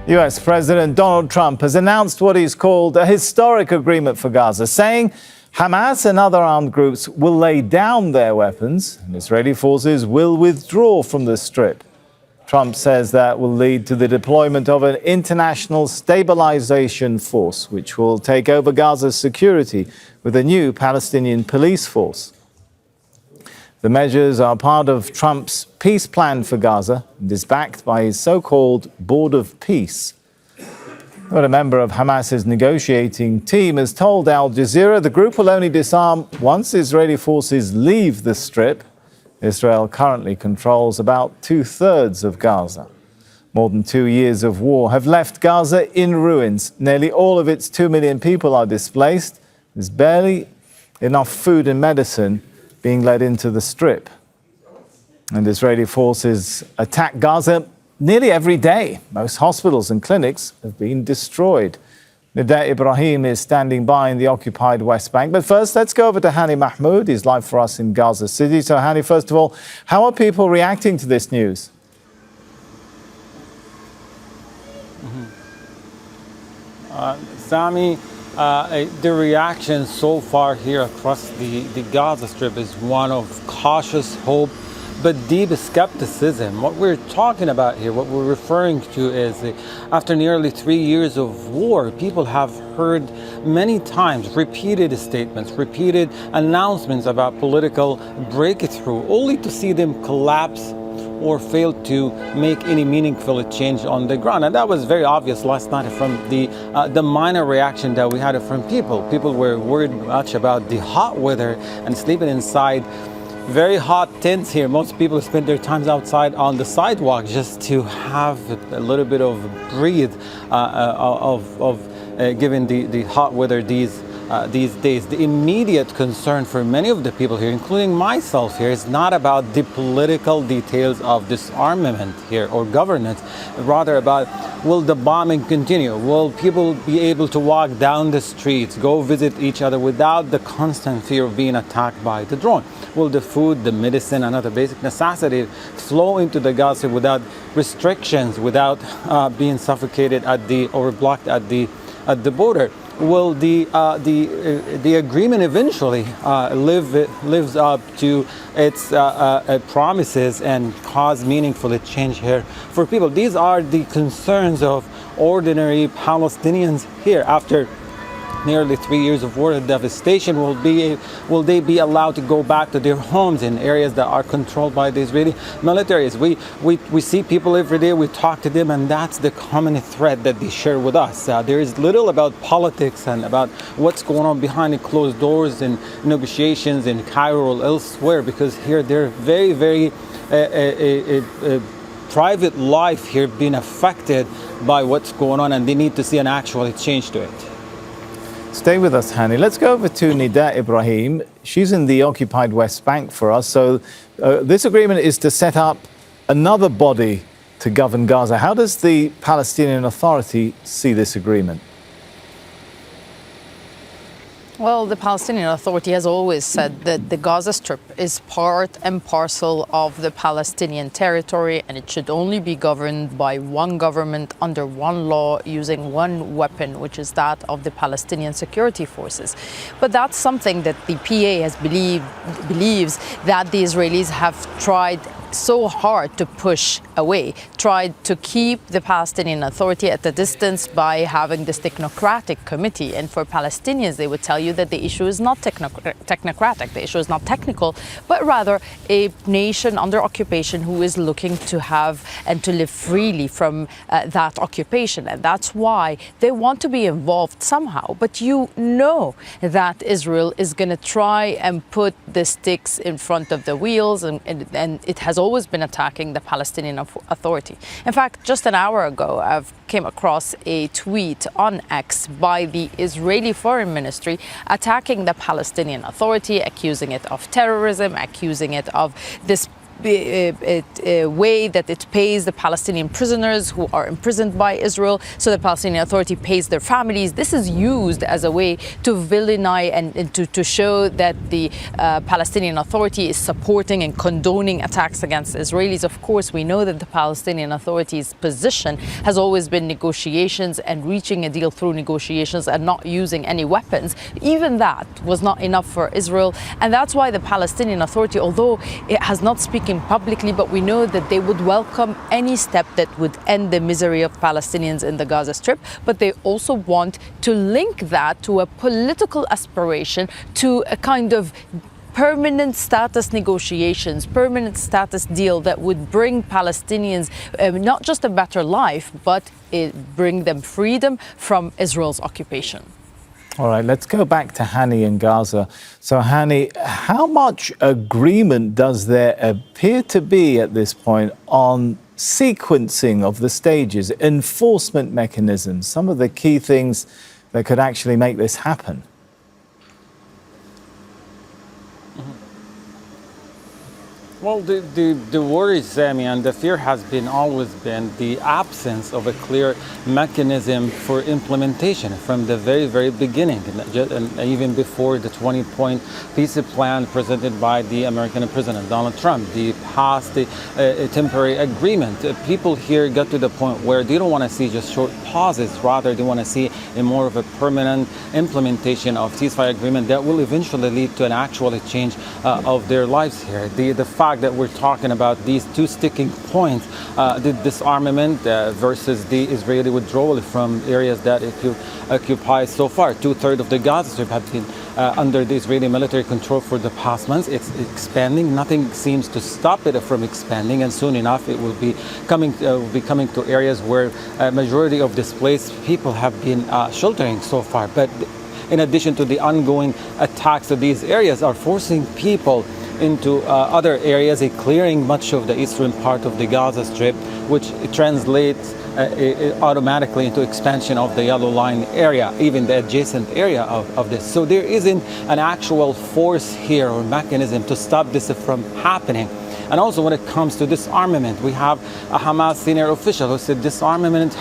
US President Donald Trump has announced what he's called a historic agreement for Gaza, saying Hamas and other armed groups will lay down their weapons and Israeli forces will withdraw from the Strip. Trump says that will lead to the deployment of an international stabilization force, which will take over Gaza's security with a new Palestinian police force. The measures are part of Trump's peace plan for Gaza and is backed by his so-called Board of Peace. But a member of Hamas's negotiating team has told Al Jazeera the group will only disarm once Israeli forces leave the Strip. Israel currently controls about 2/3 of Gaza. More than 2 years of war have left Gaza in ruins. Nearly all of its 2 million people are displaced. There's barely enough food and medicine being led into the Strip. And Israeli forces attack Gaza nearly every day. Most hospitals and clinics have been destroyed. Nida Ibrahim is standing by in the occupied West Bank. But first, let's go over to Hani Mahmood. He's live for us in Gaza City. So, Hani, first of all, how are people reacting to this news? Sami, the reaction so far here across the Gaza Strip is one of cautious hope, but deep skepticism. What we're talking about here, what we're referring to is after nearly 3 years of war, people have heard many times repeated statements, repeated announcements about political breakthrough, only to see them collapse or failed to make any meaningful change on the ground. And that was very obvious last night from the minor reaction that we had from people. People were worried much about the hot weather and sleeping inside very hot tents here. Most people spend their times outside on the sidewalk just to have a little bit of breathe given the hot weather these days. The immediate concern for many of the people here, including myself here, is not about the political details of disarmament here or governance, rather about will the bombing continue? Will people be able to walk down the streets, go visit each other without the constant fear of being attacked by the drone? Will the food, the medicine, and other basic necessities flow into the Gaza without restrictions, without being suffocated or blocked at the border? Will the agreement eventually lives up to its promises and cause meaningful change here for people? These are the concerns of ordinary Palestinians here. After nearly 3 years of war and devastation, will they be allowed to go back to their homes in areas that are controlled by the Israeli militaries? We see people every day, we talk to them, and that's the common thread that they share with us. There is little about politics and about what's going on behind the closed doors and negotiations in Cairo or elsewhere, because here they're very, very private life here being affected by what's going on, and they need to see an actual change to it. Stay with us, Hani. Let's go over to Nida Ibrahim. She's in the occupied West Bank for us. So this agreement is to set up another body to govern Gaza. How does the Palestinian Authority see this agreement? Well, the Palestinian Authority has always said that the Gaza Strip is part and parcel of the Palestinian territory, and it should only be governed by one government under one law using one weapon, which is that of the Palestinian security forces. But that's something that the PA believes that the Israelis have tried so hard to push away, tried to keep the Palestinian Authority at a distance by having this technocratic committee. And for Palestinians, they would tell you that the issue is not technocratic, the issue is not technical, but rather a nation under occupation who is looking to have and to live freely from that occupation. And that's why they want to be involved somehow. But you know that Israel is going to try and put the sticks in front of the wheels, and it has always been attacking the Palestinian Authority. In fact, just an hour ago, I've came across a tweet on X by the Israeli Foreign Ministry attacking the Palestinian Authority, accusing it of terrorism, accusing it of this way that it pays the Palestinian prisoners who are imprisoned by Israel, so the Palestinian Authority pays their families. This is used as a way to villainize and to show that the Palestinian Authority is supporting and condoning attacks against Israelis. Of course, we know that the Palestinian Authority's position has always been negotiations and reaching a deal through negotiations and not using any weapons. Even that was not enough for Israel, and that's why the Palestinian Authority, although it has not speaking publicly, but we know that they would welcome any step that would end the misery of Palestinians in the Gaza Strip, but they also want to link that to a political aspiration, to a kind of permanent status negotiations, permanent status deal that would bring Palestinians not just a better life, but bring them freedom from Israel's occupation. All right, let's go back to Hani in Gaza. So, Hani, how much agreement does there appear to be at this point on sequencing of the stages, enforcement mechanisms, some of the key things that could actually make this happen? Well, the worry, Sami, and the fear has always been the absence of a clear mechanism for implementation from the very, very beginning, and even before the 20-point peace plan presented by the American President Donald Trump, the past temporary agreement. People here got to the point where they don't want to see just short pauses, rather they want to see a more of a permanent implementation of ceasefire agreement that will eventually lead to an actual change of their lives here. The fact that we're talking about these two sticking points, the disarmament versus the Israeli withdrawal from areas that it occupies so far. 2/3 of the Gaza Strip have been under the Israeli military control for the past months. It's expanding. Nothing seems to stop it from expanding, and soon enough it will be coming to areas where a majority of displaced people have been sheltering so far. But in addition to the ongoing attacks of these areas are forcing people into other areas, clearing much of the eastern part of the Gaza Strip, which translates automatically into expansion of the Yellow Line area, even the adjacent area of this. So there isn't an actual force here or mechanism to stop this from happening. And also when it comes to disarmament, we have a Hamas senior official who said disarmament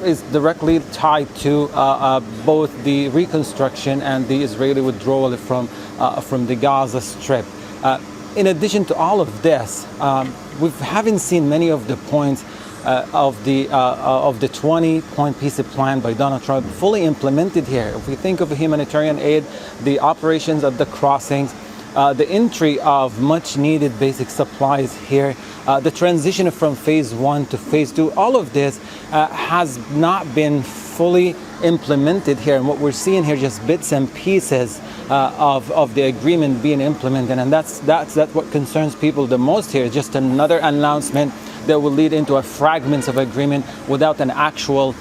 is directly tied to both the Reconstruction and the Israeli withdrawal from the Gaza Strip. In addition to all of this, we haven't seen many of the points of the 20-point peace plan by Donald Trump fully implemented here. If we think of humanitarian aid, the operations at the crossings, the entry of much needed basic supplies here, the transition from phase 1 to phase 2, all of this has not been fully implemented here. And what we're seeing here, just bits and pieces of the agreement being implemented. And that's what concerns people the most here, just another announcement that will lead into a fragments of agreement without an actual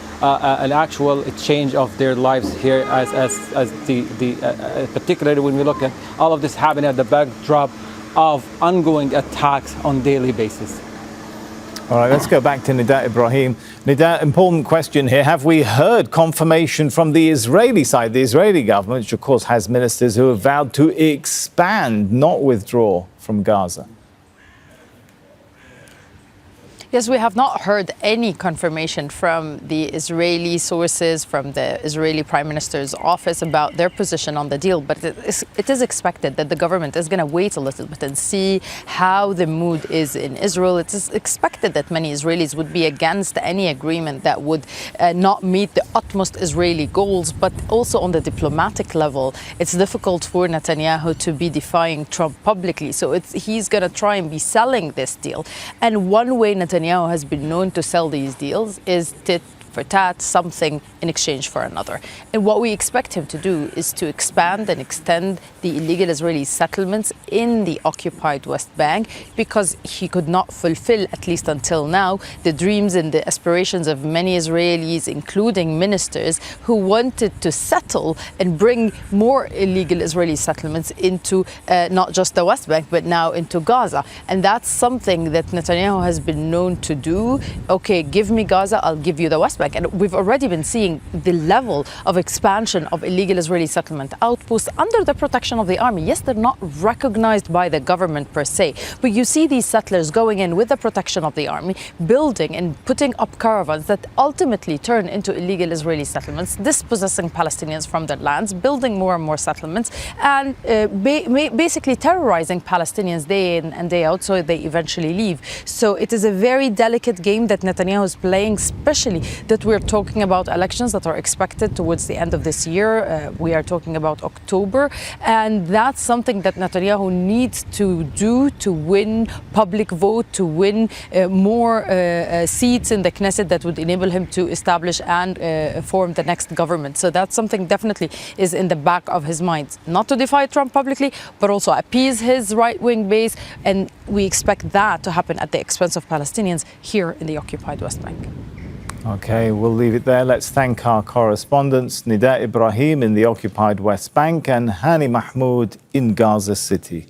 change of their lives here, particularly when we look at all of this happening at the backdrop of ongoing attacks on daily basis. All right, let's go back to Nida Ibrahim. Nida, important question here. Have we heard confirmation from the Israeli side, the Israeli government, which of course has ministers who have vowed to expand, not withdraw from Gaza? Yes, we have not heard any confirmation from the Israeli sources, from the Israeli Prime Minister's office about their position on the deal. But it is expected that the government is going to wait a little bit and see how the mood is in Israel. It is expected that many Israelis would be against any agreement that would not meet the utmost Israeli goals. But also on the diplomatic level, it's difficult for Netanyahu to be defying Trump publicly. So he's going to try and be selling this deal. And one way Netanyahu has been known to sell these deals is tit for tat, something in exchange for another. And what we expect him to do is to expand and extend the illegal Israeli settlements in the occupied West Bank, because he could not fulfill, at least until now, the dreams and the aspirations of many Israelis, including ministers who wanted to settle and bring more illegal Israeli settlements into not just the West Bank, but now into Gaza. And that's something that Netanyahu has been known to do. Okay, give me Gaza, I'll give you the West Bank. Bank. And we've already been seeing the level of expansion of illegal Israeli settlement outposts under the protection of the army. Yes, they're not recognized by the government per se, but you see these settlers going in with the protection of the army, building and putting up caravans that ultimately turn into illegal Israeli settlements, dispossessing Palestinians from their lands, building more and more settlements, and basically terrorizing Palestinians day in and day out, so they eventually leave. So it is a very delicate game that Netanyahu is playing, especially that we're talking about elections that are expected towards the end of this year. We are talking about October, and that's something that Netanyahu needs to do to win public vote, to win more seats in the Knesset that would enable him to establish and form the next government. So that's something definitely is in the back of his mind. Not to defy Trump publicly, but also appease his right-wing base, and we expect that to happen at the expense of Palestinians here in the occupied West Bank. Okay, we'll leave it there. Let's thank our correspondents, Nida Ibrahim in the occupied West Bank and Hani Mahmood in Gaza City.